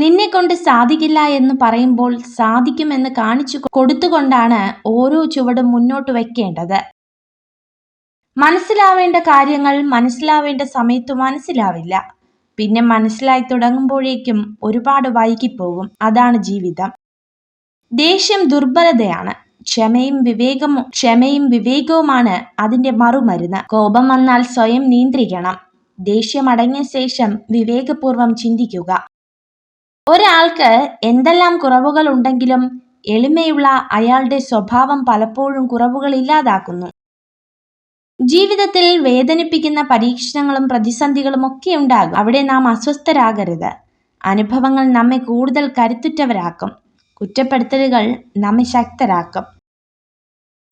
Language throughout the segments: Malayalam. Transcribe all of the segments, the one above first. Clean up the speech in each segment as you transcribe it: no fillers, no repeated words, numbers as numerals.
നിന്നെക്കൊണ്ട് സാധിക്കില്ല എന്ന് പറയുമ്പോൾ സാധിക്കുമെന്ന് കാണിച്ചു കൊടുത്തുകൊണ്ടാണ് ഓരോ ചുവടും മുന്നോട്ട് വയ്ക്കേണ്ടത്. മനസ്സിലാവേണ്ട കാര്യങ്ങൾ മനസ്സിലാവേണ്ട സമയത്ത് മനസ്സിലാവില്ല. പിന്നെ മനസ്സിലായി തുടങ്ങുമ്പോഴേക്കും ഒരുപാട് വൈകിപ്പോകും. അതാണ് ജീവിതം. ദേഷ്യം ദുർബലതയാണ്. ക്ഷമയും വിവേകവുമാണ് അതിന്റെ മറുമരുന്ന്. കോപം വന്നാൽ സ്വയം നിയന്ത്രിക്കണം. ദേഷ്യം അടങ്ങിയ ശേഷം വിവേകപൂർവം ചിന്തിക്കുക. ഒരാൾക്ക് എന്തെല്ലാം കുറവുകൾ ഉണ്ടെങ്കിലും എളിമയുള്ള അയാളുടെ സ്വഭാവം പലപ്പോഴും കുറവുകൾ ഇല്ലാതാക്കുന്നു. ജീവിതത്തിൽ വേദനിപ്പിക്കുന്ന പരീക്ഷണങ്ങളും പ്രതിസന്ധികളും ഒക്കെ ഉണ്ടാകും. അവിടെ നാം അസ്വസ്ഥരാകരുത്. അനുഭവങ്ങൾ നമ്മെ കൂടുതൽ കരുത്തുറ്റവരാക്കും. കുറ്റപ്പെടുത്തലുകൾ നമ്മെ ശക്തരാക്കും.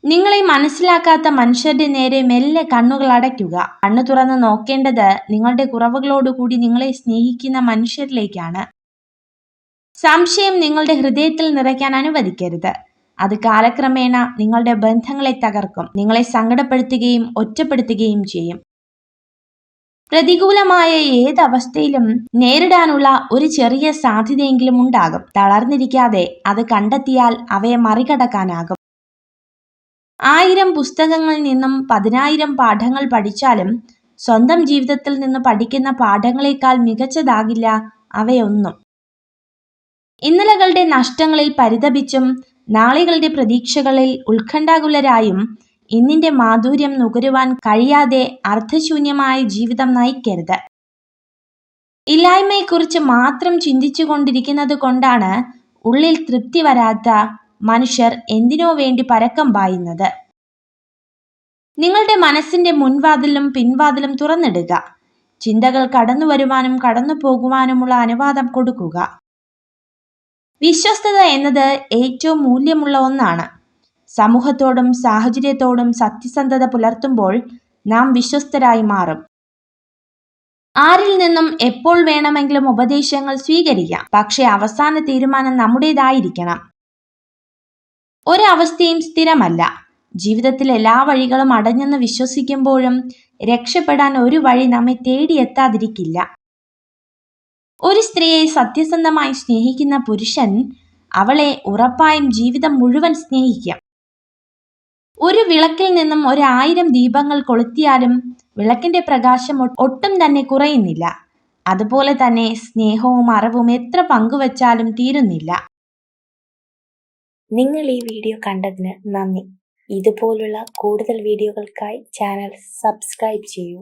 നിങ്ങളെ മനസ്സിലാക്കാത്ത മനുഷ്യരുടെ നേരെ മെല്ലെ കണ്ണുകൾ അടയ്ക്കുക. കണ്ണു തുറന്ന് നോക്കേണ്ടത് നിങ്ങളുടെ കുറവുകളോടുകൂടി നിങ്ങളെ സ്നേഹിക്കുന്ന മനുഷ്യരിലേക്കാണ്. സംശയം നിങ്ങളുടെ ഹൃദയത്തിൽ നിറയ്ക്കാൻ അനുവദിക്കരുത്. അത് കാലക്രമേണ നിങ്ങളുടെ ബന്ധങ്ങളെ തകർക്കും. നിങ്ങളെ സങ്കടപ്പെടുത്തുകയും ഒറ്റപ്പെടുത്തുകയും ചെയ്യും. പ്രതികൂലമായ ഏതവസ്ഥയിലും നേരിടാനുള്ള ഒരു ചെറിയ സാധ്യതയെങ്കിലും ഉണ്ടാകും. തളർന്നിരിക്കാതെ അത് കണ്ടെത്തിയാൽ അവയെ മറികടക്കാനാകും. 1000 പുസ്തകങ്ങളിൽ നിന്നും 10,000 പാഠങ്ങൾ പഠിച്ചാലും സ്വന്തം ജീവിതത്തിൽ നിന്ന് പഠിക്കുന്ന പാഠങ്ങളെക്കാൾ മികച്ചതാകില്ല അവയൊന്നും. ഇന്നലകളുടെ നഷ്ടങ്ങളിൽ പരിതപിച്ചും നാളുകളുടെ പ്രതീക്ഷകളിൽ ഉത്കണ്ഠാകുലരായും ഇന്നിന്റെ മാധുര്യം നുകരുവാൻ കഴിയാതെ അർത്ഥശൂന്യമായ ജീവിതം നയിക്കരുത്. ഇല്ലായ്മയെക്കുറിച്ച് മാത്രം ചിന്തിച്ചു കൊണ്ടിരിക്കുന്നത് കൊണ്ടാണ് ഉള്ളിൽ തൃപ്തി വരാത്ത മനുഷ്യർ എന്തിനോ വേണ്ടി പരക്കം പായുന്നത്. നിങ്ങളുടെ മനസ്സിന്റെ മുൻവാതിലും പിൻവാതിലും തുറന്നിടുക. ചിന്തകൾ കടന്നു വരുവാനും കടന്നു പോകുവാനുമുള്ള അനുവാദം കൊടുക്കുക. വിശ്വസ്തത എന്നത് ഏറ്റവും മൂല്യമുള്ള ഒന്നാണ്. സമൂഹത്തോടും സാഹചര്യത്തോടും സത്യസന്ധത പുലർത്തുമ്പോൾ നാം വിശ്വസ്തരായി മാറും. ആരിൽ നിന്നും എപ്പോൾ വേണമെങ്കിലും ഉപദേശങ്ങൾ സ്വീകരിക്കാം. പക്ഷെ അവസാന തീരുമാനം നമ്മുടേതായിരിക്കണം. ഒരവസ്ഥയും സ്ഥിരമല്ല. ജീവിതത്തിൽ എല്ലാ വഴികളും അടഞ്ഞെന്ന് വിശ്വസിക്കുമ്പോഴും രക്ഷപ്പെടാൻ ഒരു വഴി നമ്മെ തേടിയെത്താതിരിക്കില്ല. ഒരു സ്ത്രീയെ സത്യസന്ധമായി സ്നേഹിക്കുന്ന പുരുഷൻ അവളെ ഉറപ്പായും ജീവിതം മുഴുവൻ സ്നേഹിക്കാം. ഒരു വിളക്കിൽ നിന്നും 1000 ദീപങ്ങൾ കൊളുത്തിയാലും വിളക്കിന്റെ പ്രകാശം ഒട്ടും തന്നെ കുറയുന്നില്ല. അതുപോലെ തന്നെ സ്നേഹവും അറിവും എത്ര പങ്കുവച്ചാലും തീരുന്നില്ല. നിങ്ങൾ ഈ വീഡിയോ കണ്ടതിന് നന്ദി. ഇതുപോലുള്ള കൂടുതൽ വീഡിയോകൾക്കായി ചാനൽ സബ്സ്ക്രൈബ് ചെയ്യൂ.